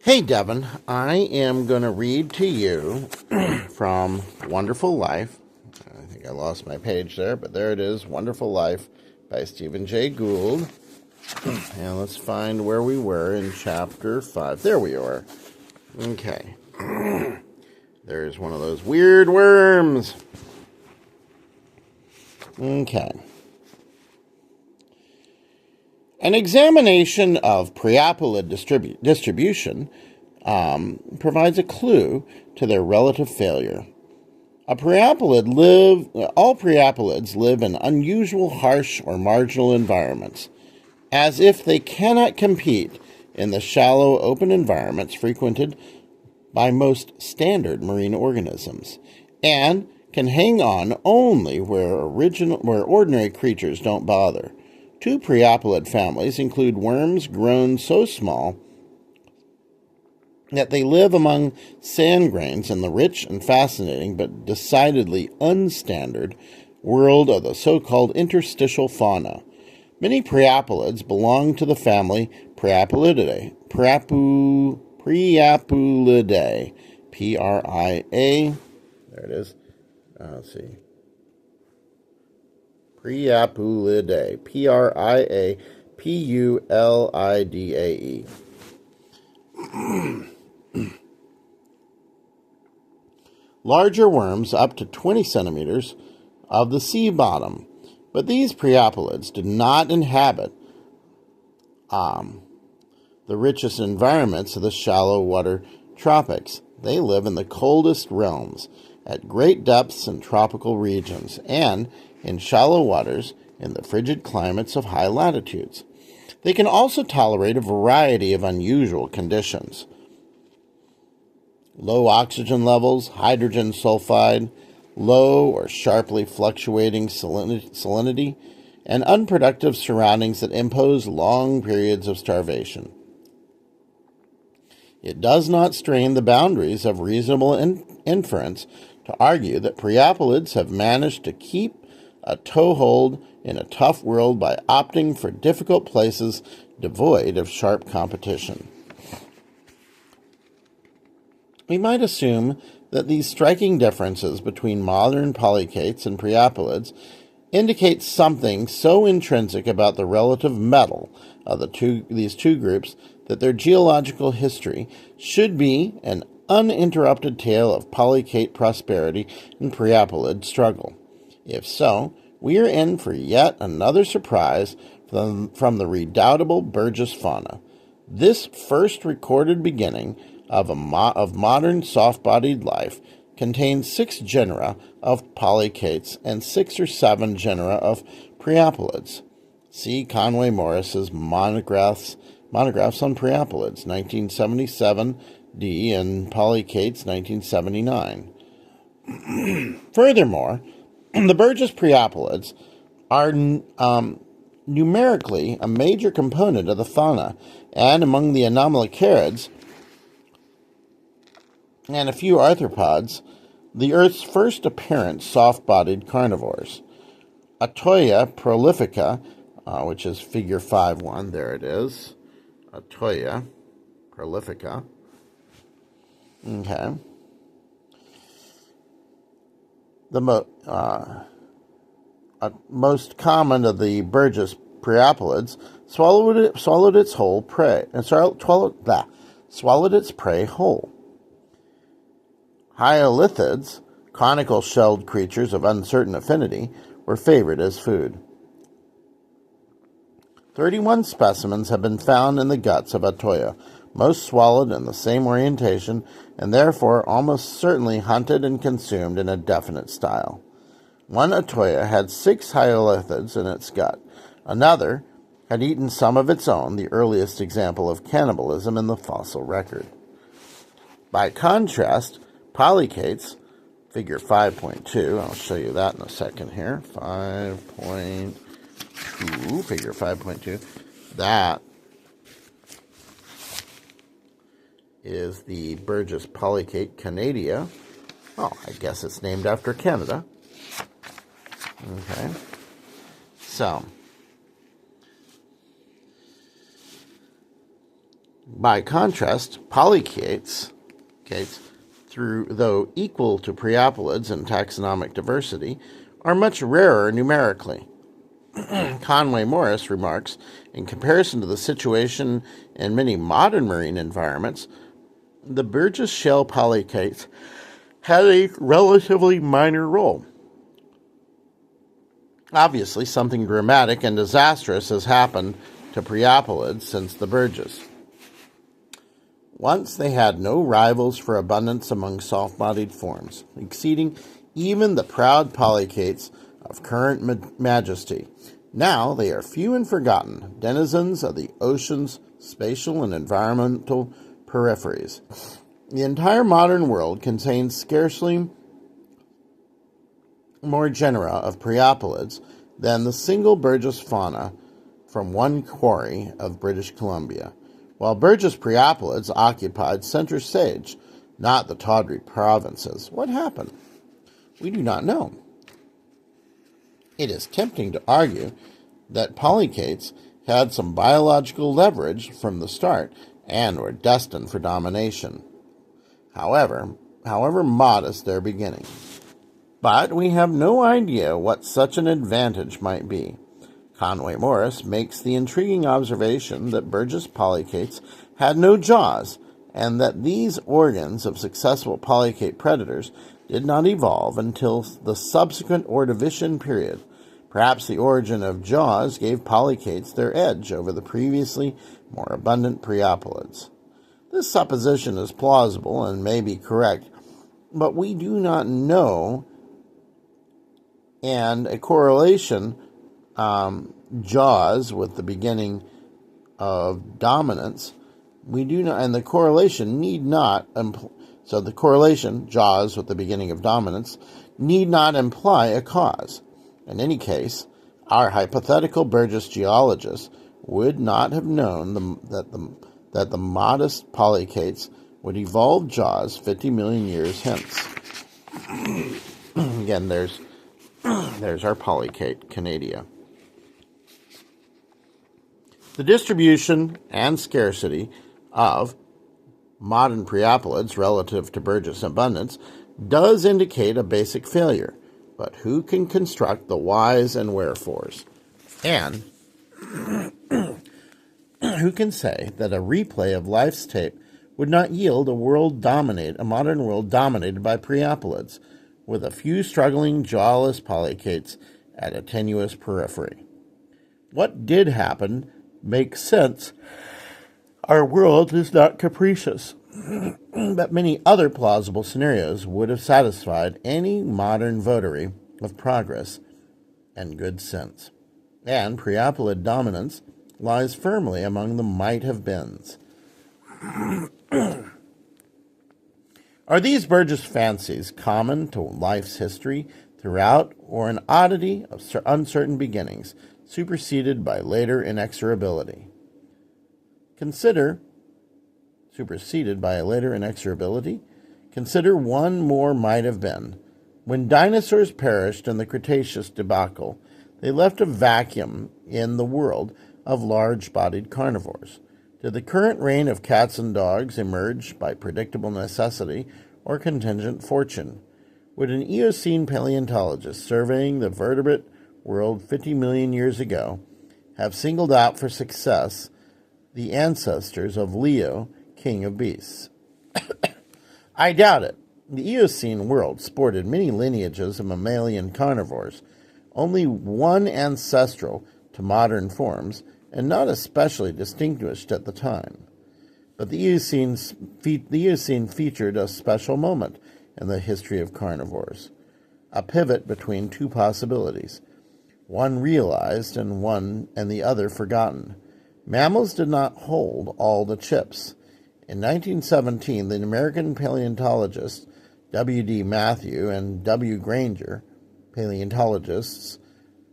Hey, Devin, I am going to read to you from Wonderful Life. I think I lost my page there, but there it is, Wonderful Life by Stephen Jay Gould. And let's find where we were in chapter 5. There we are. Okay. There's one of those weird worms. Okay. An examination of priapulid distribution provides a clue to their relative failure. All priapulids live in unusual, harsh, or marginal environments, as if they cannot compete in the shallow, open environments frequented by most standard marine organisms, and can hang on only where ordinary creatures don't bother. Two priapulid families include worms grown so small that they live among sand grains in the rich and fascinating but decidedly unstandard world of the so-called interstitial fauna. Many priapulids belong to the family Priapulidae. Priapulidae. P-R-I-A. There it is. Let's see. Priapulidae. Priapulidae. Larger worms up to 20 centimeters of the sea bottom. But these priapulids do not inhabit the richest environments of the shallow water tropics. They live in the coldest realms, at great depths in tropical regions, and in shallow waters in the frigid climates of high latitudes. They can also tolerate a variety of unusual conditions. Low oxygen levels, hydrogen sulfide, low or sharply fluctuating salinity, and unproductive surroundings that impose long periods of starvation. It does not strain the boundaries of reasonable inference to argue that priapulids have managed to keep a toehold in a tough world by opting for difficult places devoid of sharp competition. We might assume that these striking differences between modern polychaetes and priapulids indicate something so intrinsic about the relative mettle of these two groups that their geological history should be an uninterrupted tale of polychaete prosperity and priapulid struggle. If so, we are in for yet another surprise from the redoubtable Burgess fauna. This first recorded beginning of modern soft-bodied life contains 6 genera of polychaetes and 6 or 7 genera of priapulids. See Conway Morris's Monographs on Priapulids, 1977, D, and Polychaetes, 1979. Furthermore, the Burgess priapulids are numerically a major component of the fauna, and among the anomalocarids and a few arthropods, the Earth's first apparent soft-bodied carnivores. Atoya prolifica, which is figure 5.1, there it is. Atoya prolifica. Okay. The most common of the Burgess priapulids swallowed its whole prey and swallowed its prey whole. Hyolithids, conical-shelled creatures of uncertain affinity, were favored as food. 31 specimens have been found in the guts of Atoya, most swallowed in the same orientation, and therefore almost certainly hunted and consumed in a definite style. One Atoya had 6 hyolithids in its gut. Another had eaten some of its own, the earliest example of cannibalism in the fossil record. By contrast, polychaetes, figure 5.2, I'll show you that in a second here, 5.2, figure 5.2, that is the Burgess polychaete canadia. Oh, I guess it's named after Canada. Okay, so By contrast, polychaetes, though equal to priapulids in taxonomic diversity, are much rarer numerically. Conway Morris remarks, in comparison to the situation in many modern marine environments, the Burgess shell polychaetes had a relatively minor role. Obviously, something dramatic and disastrous has happened to priapulids since the Burgess. Once they had no rivals for abundance among soft-bodied forms, exceeding even the proud polychaetes of current majesty. Now they are few and forgotten, denizens of the ocean's spatial and environmental peripheries. The entire modern world contains scarcely more genera of priapulids than the single Burgess fauna from one quarry of British Columbia, while Burgess priapulids occupied center stage, not the tawdry provinces. What happened? We do not know. It is tempting to argue that polychaetes had some biological leverage from the start and were destined for domination, however modest their beginning. But we have no idea what such an advantage might be. Conway Morris makes the intriguing observation that Burgess polychaetes had no jaws, and that these organs of successful polychaete predators did not evolve until the subsequent Ordovician period. Perhaps the origin of jaws gave polychaetes their edge over the previously more abundant priapulids. This supposition is plausible and may be correct, but we do not know, and a correlation jaws with the beginning of dominance, the correlation jaws with the beginning of dominance need not imply a cause. In any case, our hypothetical Burgess geologists would not have known that the modest polychaetes would evolve jaws 50 million years hence. Again, there's our polychaete, Canadia. The distribution and scarcity of modern priapulids relative to Burgess abundance does indicate a basic failure, but who can construct the whys and wherefores? And who can say that a replay of life's tape would not yield a modern world dominated by priapulids, with a few struggling jawless polychaetes at a tenuous periphery? What did happen makes sense. Our world is not capricious, but many other plausible scenarios would have satisfied any modern votary of progress and good sense. And priapulid dominance lies firmly among the might-have-beens. Are these Burgess fancies common to life's history throughout, or an oddity of uncertain beginnings, superseded by later inexorability? Consider one more might have been. When dinosaurs perished in the Cretaceous debacle, they left a vacuum in the world of large-bodied carnivores. Did the current reign of cats and dogs emerge by predictable necessity or contingent fortune? Would an Eocene paleontologist surveying the vertebrate world 50 million years ago have singled out for success the ancestors of Leo, king of beasts? I doubt it. The Eocene world sported many lineages of mammalian carnivores, only one ancestral to modern forms, and not especially distinguished at the time. But the Eocene featured a special moment in the history of carnivores, a pivot between two possibilities, one realized and the other forgotten. Mammals did not hold all the chips. In 1917, the American paleontologists W.D. Matthew and W. Granger, paleontologists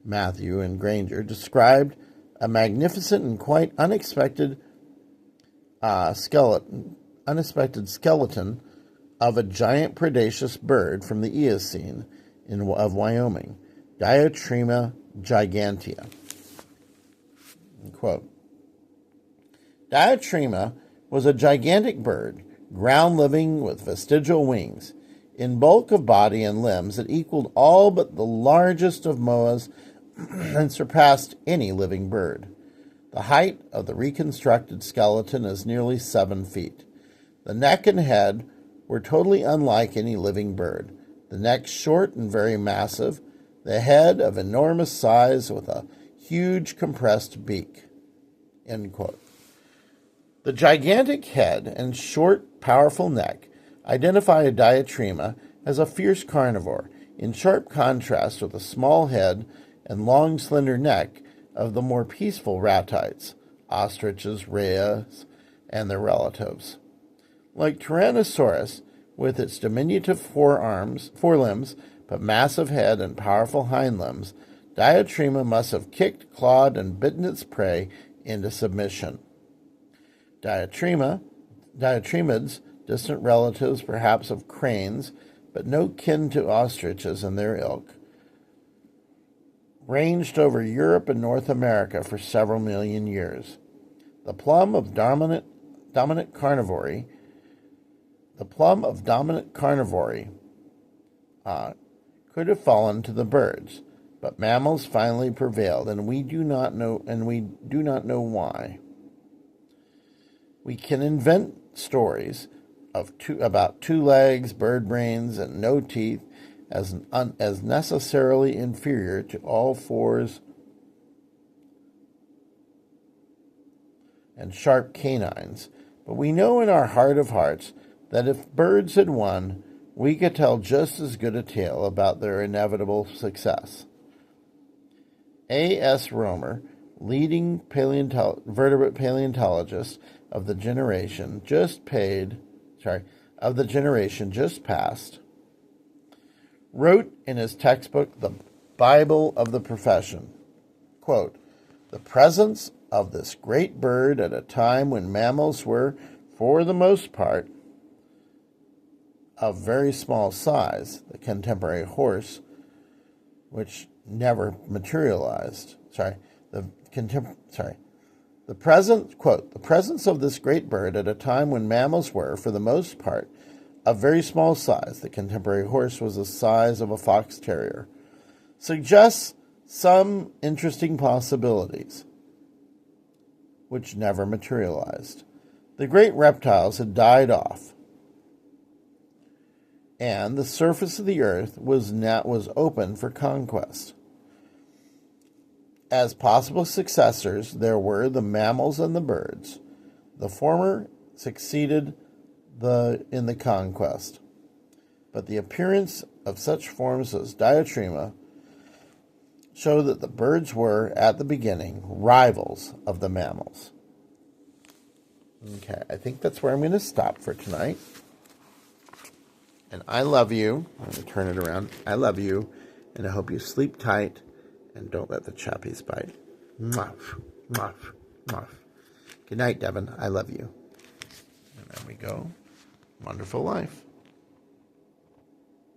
Matthew and Granger, described a magnificent and quite unexpected skeleton of a giant predaceous bird from the Eocene of Wyoming, Diatryma gigantea. Quote, Diatryma was a gigantic bird, ground-living with vestigial wings. In bulk of body and limbs, it equaled all but the largest of moas and surpassed any living bird. The height of the reconstructed skeleton is nearly 7 feet. The neck and head were totally unlike any living bird. The neck short and very massive, the head of enormous size with a huge compressed beak." End quote. The gigantic head and short, powerful neck identify a diatrema as a fierce carnivore, in sharp contrast with the small head and long, slender neck of the more peaceful ratites, ostriches, rheas, and their relatives. Like Tyrannosaurus, with its diminutive forelimbs, but massive head and powerful hind limbs, Diatrema must have kicked, clawed, and bitten its prey into submission. Diatremids, distant relatives perhaps of cranes, but no kin to ostriches and their ilk, ranged over Europe and North America for several million years. The plum of dominant carnivory could have fallen to the birds, but mammals finally prevailed, and we do not know why. We can invent stories about 2 legs, bird brains, and no teeth as necessarily inferior to all 4s and sharp canines, but we know in our heart of hearts that if birds had won, we could tell just as good a tale about their inevitable success. A.S. Romer, leading vertebrate paleontologist of the generation just passed, wrote in his textbook, The Bible of the Profession, quote, "The presence of this great bird at a time when mammals were, for the most part, of very small size, the contemporary horse, which never materialized." The presence of this great bird at a time when mammals were, for the most part, of very small size, the contemporary horse was the size of a fox terrier, suggests some interesting possibilities, which never materialized. The great reptiles had died off, and the surface of the earth was open for conquest. As possible successors, there were the mammals and the birds. The former succeeded in the conquest, but the appearance of such forms as Diatrema show that the birds were, at the beginning, rivals of the mammals. Okay, I think that's where I'm going to stop for tonight. And I love you. I'm going to turn it around. I love you, and I hope you sleep tight and don't let the chappies bite. Mwah, mwah, mwah. Good night, Devin. I love you. And there we go. Wonderful life.